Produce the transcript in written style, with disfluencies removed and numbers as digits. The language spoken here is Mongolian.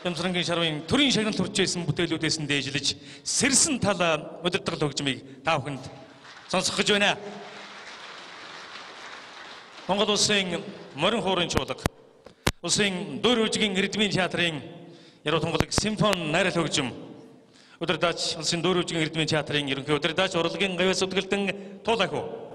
Ямсрангийн шарвын төрийн шагнал төрж байсан бүтээлүүдээс нь дээжилж сэрсэн тал удирдгал хөгжмийг та бүхэнд сонсгох гэж байна. Монгол улсын морин хуурын чуулга, улсын дөр үжигийн эрдмийн театрын яруу тунгалаг симфон найрал хөгжим, удирдаач улсын дөр үжигийн эрдмийн театрын ерөнхий удирдаач урлагийн гавьяас үтгэлтэн Туулаху.